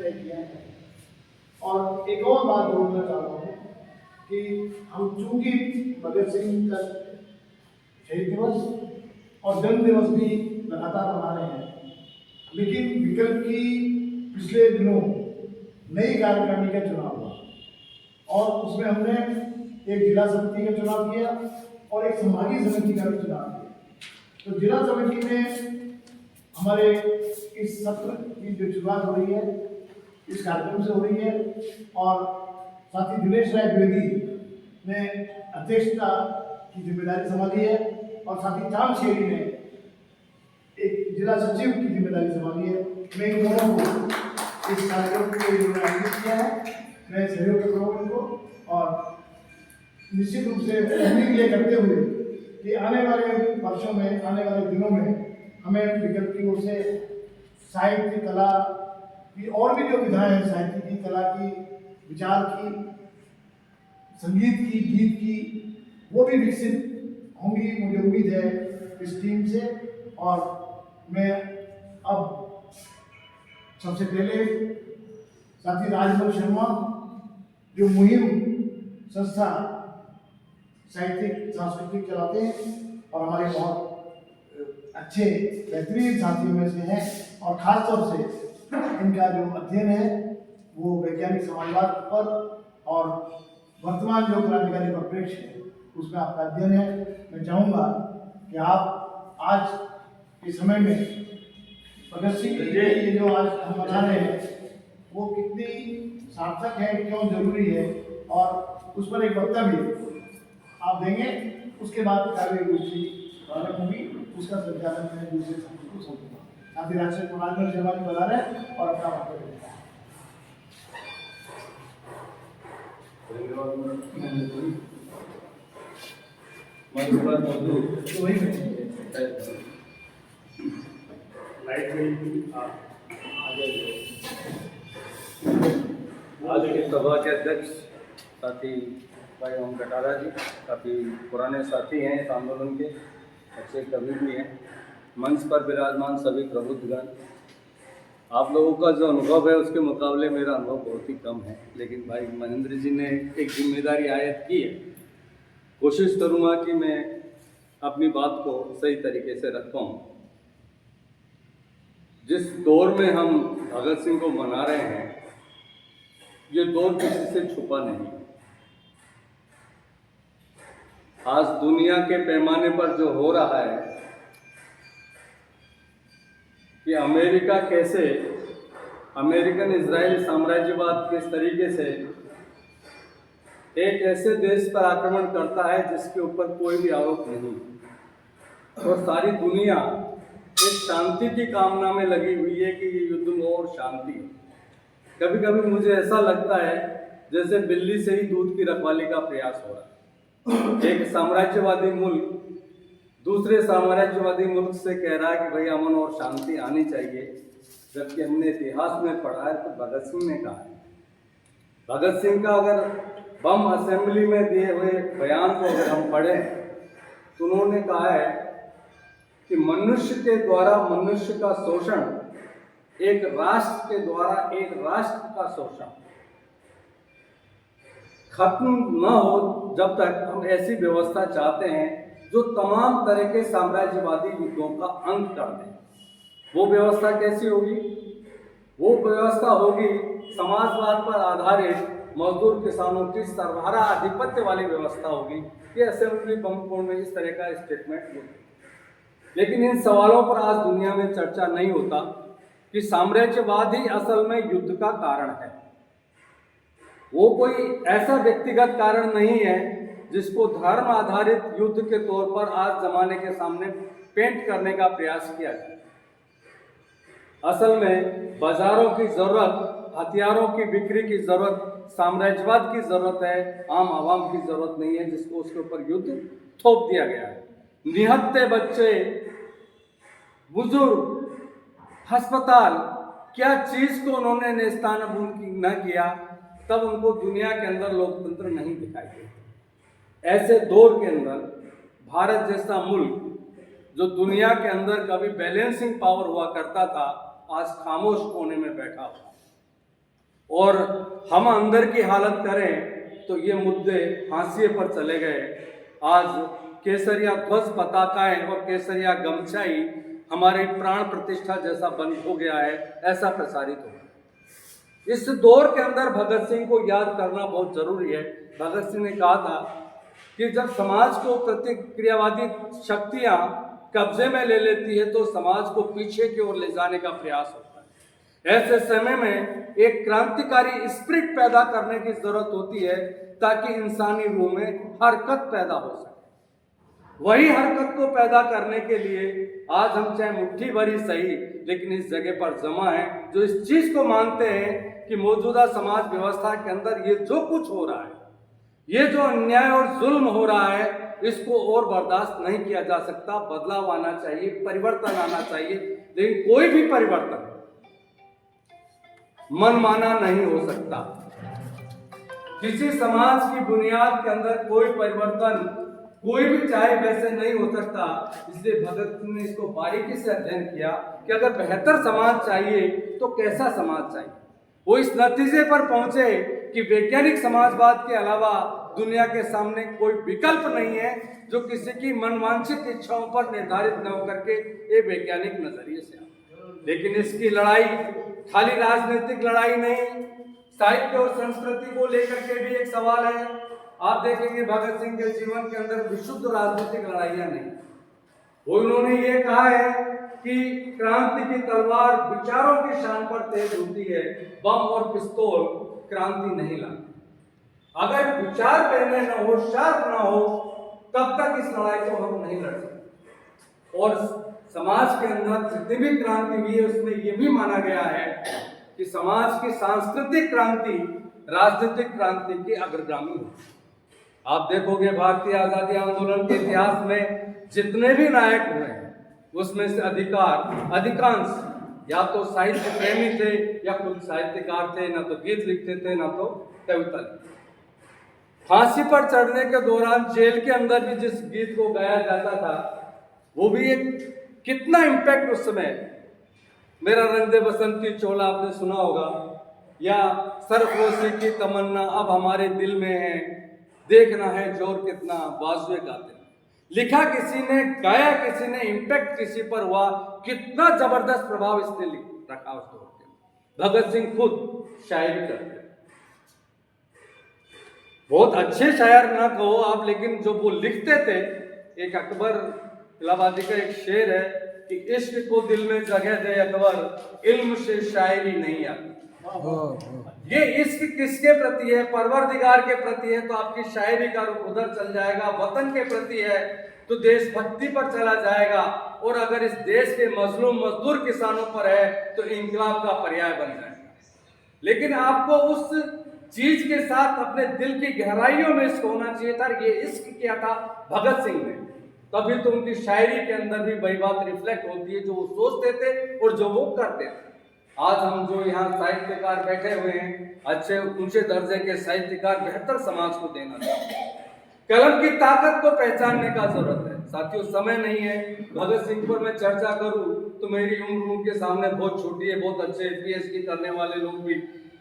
तय किया है। और एक और बात जोड़ना चाहता हूँ कि हम चूंकि भगत सिंह का शहीद दिवस और जन्म दिवस भी लगातार मना रहे हैं, लेकिन विकल्प की पिछले दिनों नई कार्यकारिणी का चुनाव हुआ और उसमें हमने एक जिला समिति का चुनाव किया और एक संभागीय समिति का भी चुनाव किया। तो जिला समिति में हमारे इस सत्र की जो शुरुआत हो रही है इस कार्यक्रम से हो रही है और साथ ही दिनेश राय द्विवेदी ने अध्यक्षता की जिम्मेदारी संभाली है और साथ ही चांद शेरी ने एक जिला सचिव की जिम्मेदारी संभाली है। मैं इन दोनों को इस कार्यक्रम के लिए आयोजित किया है, मैं सहयोग कर रहा हूँ इनको और निश्चित रूप से उम्मीद ये करते हुए कि आने वाले वर्षों में आने वाले दिनों में हमें विकल्प की ओर से साहित्य कला की और भी जो विधाएं हैं, साहित्य की, कला की, विचार की, संगीत की, गीत की, वो भी विकसित होंगी मुझे उम्मीद है इस टीम से। और मैं अब सबसे पहले साथी राजमल शर्मा जो मुहिम संस्था साहित्यिक सांस्कृतिक चलाते हैं और हमारे बहुत अच्छे बेहतरीन साथियों में से हैं और खास तौर से इनका जो अध्ययन है वो वैज्ञानिक समाजवाद पर और वर्तमान जो क्रांतिकारी परिप्रेक्ष्य है उसमें आपका अध्ययन है। मैं चाहूँगा कि आप आज के समय में भगत सिंह की ये जो आज हम मना रहे हैं वो कितनी सार्थक है, क्यों जरूरी है और उस पर एक वक्तव्य आप देंगे। उसके बाद कार्य गोष्ठी प्रारंभ होगी, उसका संचालन मैं दूसरे साथी को सौंपूंगा। साथी राजशेखर कुमार शर्मा जी बता रहे हैं और अपना वक्तव्य देंगे। आज की सभा के अध्यक्ष साथी भाई ओम कटारा जी काफ़ी पुराने साथी हैं इस आंदोलन के, अच्छे कवि भी हैं। मंच पर विराजमान सभी प्रबुद्धगण, आप लोगों का जो अनुभव है उसके मुकाबले मेरा अनुभव बहुत ही कम है, लेकिन भाई महेंद्र जी ने एक जिम्मेदारी आयत की है। कोशिश करूँगा कि मैं अपनी बात को सही तरीके से रख पाऊँ। जिस दौर में हम भगत सिंह को मना रहे हैं ये दौर किसी से छुपा नहीं। आज दुनिया के पैमाने पर जो हो रहा है कि अमेरिका कैसे अमेरिकन इजराइल साम्राज्यवाद किस तरीके से एक ऐसे देश पर आक्रमण करता है जिसके ऊपर कोई भी आरोप नहीं और सारी दुनिया एक शांति की कामना में लगी हुई है कि ये युद्ध हो और शांति हो। कभी कभी मुझे ऐसा लगता है जैसे बिल्ली से ही दूध की रखवाली का प्रयास हो रहा है। एक साम्राज्यवादी मुल्क दूसरे साम्राज्यवादी मुल्क से कह रहा है कि भाई अमन और शांति आनी चाहिए, जबकि हमने इतिहास में पढ़ा है तो भगत सिंह ने कहा है। भगत सिंह का अगर बम असेंबली में दिए हुए बयान को अगर हम पढ़ें तो उन्होंने कहा है कि मनुष्य के द्वारा मनुष्य का शोषण एक राष्ट्र के द्वारा एक राष्ट्र का शोषण खत्म न हो जब तक हम ऐसी व्यवस्था चाहते हैं जो तमाम तरह के साम्राज्यवादी युद्धों का अंत कर दे। वो व्यवस्था कैसी होगी? वो व्यवस्था होगी समाजवाद पर आधारित मजदूर किसानों की सर्वहारा आधिपत्य वाली व्यवस्था होगी। ये असेंबली बम में इस तरह का स्टेटमेंट होगा। लेकिन इन सवालों पर आज दुनिया में चर्चा नहीं होता कि साम्राज्यवाद ही असल में युद्ध का कारण है। वो कोई ऐसा व्यक्तिगत कारण नहीं है जिसको धर्म आधारित युद्ध के तौर पर आज जमाने के सामने पेंट करने का प्रयास किया जाए। असल में बाजारों की जरूरत, हथियारों की बिक्री की जरूरत, साम्राज्यवाद की जरूरत है, आम आवाम की जरूरत नहीं है जिसको उसके ऊपर युद्ध थोप दिया गया है। निहत्थे बच्चे, बुजुर्ग, अस्पताल, क्या चीज को उन्होंने नेस्तानाबूद न किया, तब उनको दुनिया के अंदर लोकतंत्र नहीं दिखाई देता। ऐसे दौर के अंदर भारत जैसा मुल्क जो दुनिया के अंदर कभी बैलेंसिंग पावर हुआ करता था, आज खामोश कोने में बैठा हुआ। और हम अंदर की हालत करें तो ये मुद्दे हाशिए पर चले गए। आज केसरिया ध्वज पताकाएं और केसरिया गमछा ही हमारी प्राण प्रतिष्ठा जैसा बन हो गया है, ऐसा प्रसारित हो गया। इस दौर के अंदर भगत सिंह को याद करना बहुत जरूरी है। भगत सिंह ने कहा था कि जब समाज को प्रतिक्रियावादी शक्तियां कब्जे में ले लेती है तो समाज को पीछे की ओर ले जाने का प्रयास होता है। ऐसे समय में एक क्रांतिकारी स्पिरिट पैदा करने की जरूरत होती है ताकि इंसानी रूह में हरकत पैदा हो सके। वही हरकत को पैदा करने के लिए आज हम चाहे मुट्ठी भरी सही लेकिन इस जगह पर जमा है, जो इस चीज को मानते हैं कि मौजूदा समाज व्यवस्था के अंदर ये जो कुछ हो रहा है, ये जो अन्याय और जुल्म हो रहा है, इसको और बर्दाश्त नहीं किया जा सकता। बदलाव आना चाहिए, परिवर्तन आना चाहिए, लेकिन कोई भी परिवर्तन मनमाना नहीं हो सकता। किसी समाज की बुनियाद के अंदर कोई परिवर्तन कोई भी चाहे वैसे नहीं हो सकता। इसलिए भगत सिंह ने इसको बारीकी से अध्ययन किया कि अगर बेहतर समाज चाहिए तो कैसा समाज चाहिए। वो इस नतीजे पर पहुंचे कि वैज्ञानिक समाजवाद के अलावा दुनिया के सामने कोई विकल्प नहीं है जो किसी की मनवांछित इच्छाओं पर निर्धारित न होकर के एक वैज्ञानिक नजरिए से आए। लेकिन इसकी लड़ाई खाली राजनीतिक लड़ाई नहीं, साहित्य और संस्कृति को लेकर के भी एक सवाल है। आप देखेंगे भगत सिंह के जीवन के अंदर विशुद्ध राजनीतिक लड़ाइयां नहीं। वो उन्होंने ये कहा है कि क्रांति की तलवार विचारों की शान पर तेज होती है, बम और पिस्तौल क्रांति नहीं लाते। अगर विचार पहले न हो, शार्प न हो, तब तक इस लड़ाई को हम नहीं लड़ सकते। और समाज के अंदर जितनी भी क्रांति हुई है उसमें यह भी माना गया है कि समाज की सांस्कृतिक क्रांति राजनीतिक क्रांति की अग्रगामी हो। आप देखोगे भारतीय आजादी आंदोलन के इतिहास में जितने भी नायक हुए हैं उसमें से अधिकांश या तो साहित्य प्रेमी थे या खुद साहित्यकार थे, ना तो गीत लिखते थे ना तो कविता लिखते। फांसी पर चढ़ने के दौरान जेल के अंदर भी जिस गीत को गाया जाता था वो भी एक कितना इम्पैक्ट उस समय, मेरा रंग दे बसंती चोला आपने सुना होगा, या सरफरोशी की तमन्ना अब हमारे दिल में है, देखना है जोर कितना बाजुए गाते। लिखा किसी ने, गाया किसी ने, इम्पैक्ट किसी पर हुआ, कितना जबरदस्त प्रभाव इसने रखा उस दौर के। भगत सिंह खुद शायरी करते, बहुत अच्छे शायर ना कहो आप, लेकिन जो वो लिखते थे, एक अकबर इलाहाबादी का एक शेर है कि इश्क को दिल में जगह दे अकबर, इल्म से शायरी नहीं आती। ये इश्क किसके प्रति है? परवरदिगार के प्रति है तो आपकी शायरी का रुख उधर चल जाएगा। वतन के प्रति है तो देशभक्ति पर चला जाएगा, और अगर इस देश के मजलूम मजदूर किसानों पर है तो इंकलाब का पर्याय बन जाएगा। लेकिन आपको उस चीज के साथ अपने दिल की गहराइयों में इश्क होना चाहिए था। ये इश्क किया था भगत सिंह ने, तभी तो उनकी शायरी के अंदर भी वही बात रिफ्लेक्ट होती है जो वो सोचते थे और जो वो करते थे। आज हम जो यहाँ साहित्यकार बैठे हुए हैं, अच्छे ऊंचे दर्जे के साहित्यकार बेहतर समाज को देना चाहते हैं। कलम की ताकत को पहचानने का जरूरत है। साथियों, समय नहीं है भगत सिंह पर मैं चर्चा करूं तो मेरी उम्र उनके सामने बहुत छोटी है। बहुत अच्छे पीएचडी करने वाले लोग भी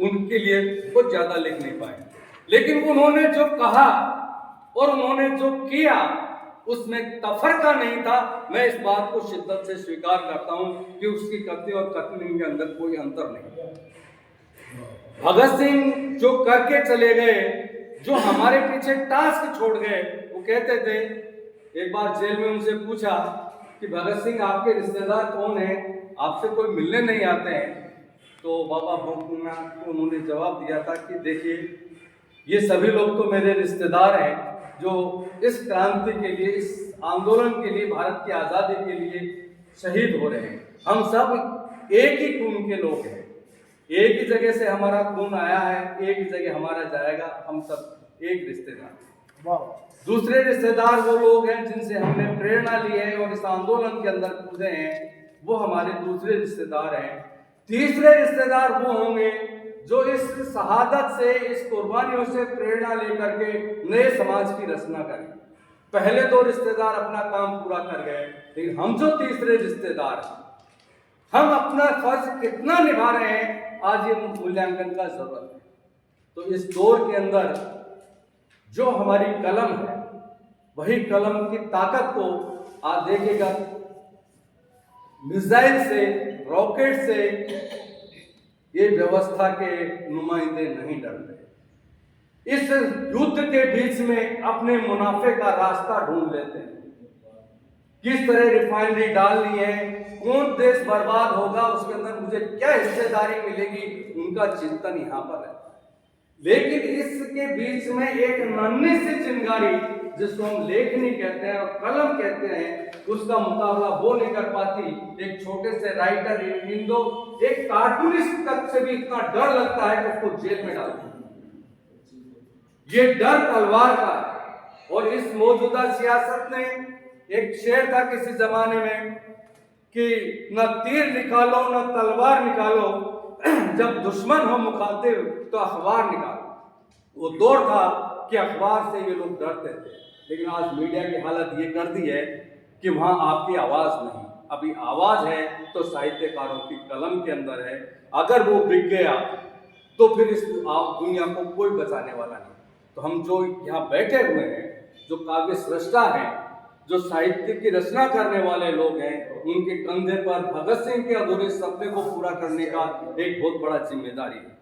उनके लिए कुछ ज्यादा लिख नहीं पाए, लेकिन उन्होंने जो कहा और उन्होंने जो किया उसमें तफरका नहीं था। मैं इस बात को शिद्दत से स्वीकार करता हूं कि उसकी कथनी और कथनी के अंदर कोई अंतर नहीं। भगत सिंह जो करके चले गए, जो हमारे पीछे टास्क छोड़ गए, वो कहते थे, एक बार जेल में उनसे पूछा कि भगत सिंह आपके रिश्तेदार कौन है, आपसे कोई मिलने नहीं आते हैं? तो बाबा भूपेंद्रनाथ को उन्होंने जवाब दिया था कि देखिए, ये सभी लोग तो मेरे रिश्तेदार हैं जो इस क्रांति के लिए, इस आंदोलन के लिए, भारत की आज़ादी के लिए शहीद हो रहे हैं। हम सब एक ही खून के लोग हैं, एक ही जगह से हमारा खून आया है, एक ही जगह हमारा जाएगा। हम सब एक रिश्तेदार। दूसरे रिश्तेदार वो लोग हैं जिनसे हमने प्रेरणा ली है और इस आंदोलन के अंदर कूदे हैं, वो हमारे दूसरे रिश्तेदार हैं। तीसरे रिश्तेदार वो होंगे जो इस शहादत से, इस कुर्बानियों से प्रेरणा लेकर के नए समाज की रचना करें। पहले दो रिश्तेदार अपना काम पूरा कर गए, लेकिन हम जो तीसरे रिश्तेदार, हम अपना फर्ज कितना निभा रहे हैं आज ये मूल्यांकन का जरूरत है। तो इस दौर के अंदर जो हमारी कलम है, वही कलम की ताकत को आज देखिएगा, मिसाइल से, रॉकेट से ये व्यवस्था के नुमाइंदे नहीं डरते। इस युद्ध के बीच में अपने मुनाफे का रास्ता ढूंढ लेते हैं। किस तरह रिफाइनरी डालनी है, कौन देश बर्बाद होगा, उसके अंदर मुझे क्या हिस्सेदारी मिलेगी, उनका चिंतन यहाँ पर है। लेकिन इसके बीच में एक नन्ही सी चिंगारी, जिसको हम लेखनी कहते हैं और कलम कहते हैं, उसका मुकाबला वो नहीं कर पाती। एक छोटे से राइटर इंदो, एक कार्टूनिस्ट तक से भी इतना डर लगता है कि उसको जेल में डाल दें। ये डर तलवार का है। और इस मौजूदा सियासत ने, एक शेर था किसी जमाने में कि न तीर निकालो न तलवार निकालो, जब दुश्मन हो मुखातिब तो अखबार निकालो। वो दौर था कि अखबार से ये लोग डरते थे, लेकिन आज मीडिया की हालत ये कर दी है कि वहां आपकी आवाज नहीं, अभी आवाज है तो साहित्यकारों की कलम के अंदर है। अगर वो बिक गया तो फिर इस दुनिया को कोई बचाने वाला नहीं। तो हम जो यहाँ बैठे हुए हैं, जो काव्य सृष्टा हैं, जो साहित्य की रचना करने वाले लोग हैं, उनके कंधे पर भगत सिंह के अधूरे सपने को पूरा करने का एक बहुत बड़ा जिम्मेदारी है।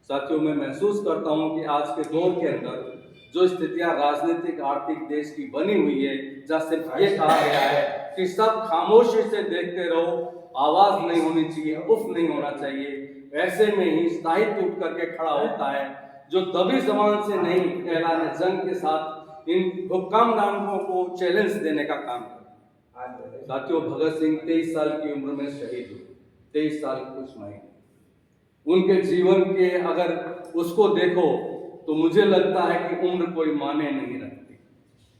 साथियों, मैं महसूस करता हूँ कि आज के दौर के अंदर जो स्थितियां राजनीतिक आर्थिक देश की बनी हुई है, जहाँ सिर्फ ये कहा गया है कि सब खामोशी से देखते रहो, आवाज नहीं होनी चाहिए, उफ नहीं होना चाहिए, ऐसे में ही साहित्य उठ करके खड़ा होता है, जो दबी जबान से नहीं, ऐलान जंग के साथ इन हुक्मरानों को चैलेंज देने का काम करता। साथियों, भगत सिंह 23 साल की उम्र में शहीद हुए, 23 साल कुछ महीने। उनके जीवन के अगर उसको देखो तो मुझे लगता है कि उम्र कोई माने नहीं रखती।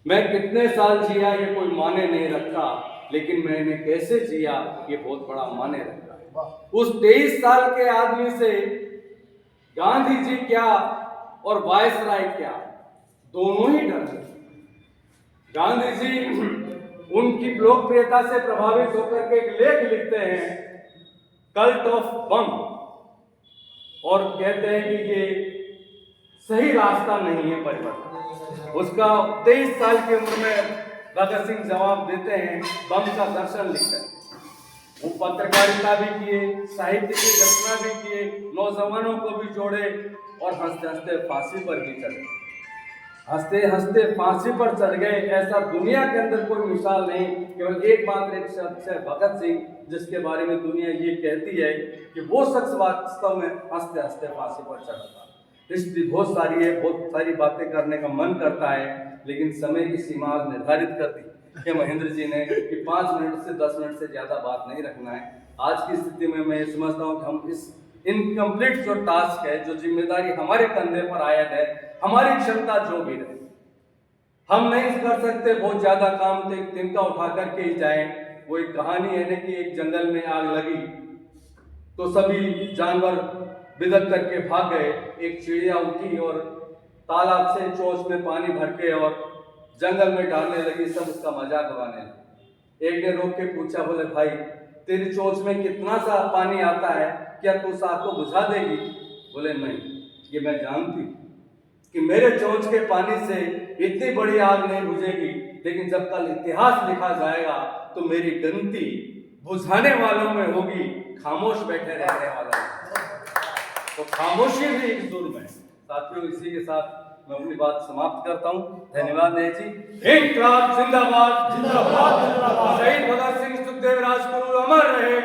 मैं कितने साल जिया ये कोई माने नहीं रखता, लेकिन मैंने कैसे जिया ये बहुत बड़ा माने रखता है। उस 23 साल के आदमी से गांधी जी क्या और वायसराय क्या, दोनों ही डर गए। गांधी जी उनकी लोकप्रियता से प्रभावित होकर के एक लेख लिखते हैं, कल्ट ऑफ बम, और कहते हैं कि ये सही रास्ता नहीं है परिवर्तन। उसका 23 साल की उम्र में भगत सिंह जवाब देते हैं, बम का दर्शन लिखते हैं। वो पत्रकारिता भी किए, साहित्य की रचना भी किए, नौजवानों को भी जोड़े और हंसते हंसते फांसी पर भी चढ़े। हंसते हंसते फांसी पर चढ़ गए, ऐसा दुनिया के अंदर कोई मिसाल नहीं। केवल एकमात्र एक शख्स है भगत सिंह, जिसके बारे में दुनिया ये कहती है कि वो शख्स वास्तव में हंसते हंसते फांसी पर चढ़ा था। हिस्ट्री बहुत सारी है, बहुत सारी बातें करने का मन करता है, लेकिन समय की सीमा निर्धारित कर दी कि महेंद्र जी ने कि 5 मिनट से 10 मिनट से ज़्यादा बात नहीं रखना है। आज की स्थिति में मैं समझता हूँ कि हम इस इनकम्प्लीट जो टास्क है, जो जिम्मेदारी हमारे कंधे पर आयद है, हमारी क्षमता जो भी रहे, हम नहीं कर सकते बहुत ज़्यादा काम, तो एक तिनका उठा करके ही जाएं। वो एक कहानी है ना कि एक जंगल में आग लगी तो सभी जानवर बिदक करके भाग गए। एक चिड़िया उठी और तालाब से चोंच में पानी भर के और जंगल में डालने लगी, सब उसका मजाक उड़ाने लगे। एक ने रोक के पूछा, बोले भाई तेरी चोंच में कितना सा पानी आता है, क्या तू साथ को बुझा देगी? बोले नहीं, ये मैं जानती हूँ कि मेरे चोंच के पानी से इतनी बड़ी आग नहीं बुझेगी, लेकिन जब कल इतिहास लिखा जाएगा तो मेरी गिनती बुझाने वालों में होगी, खामोश बैठे रहने वालों में। तो खामोशी भी एक जुर्म है। साथियों, इसी के साथ मैं अपनी बात समाप्त करता हूँ। धन्यवाद नेह जी। इनकलाब जिंदाबाद, जिंदाबाद, जिंदाबाद। शहीद भगत सिंह, सुखदेव, राजगुरु अमर रहे।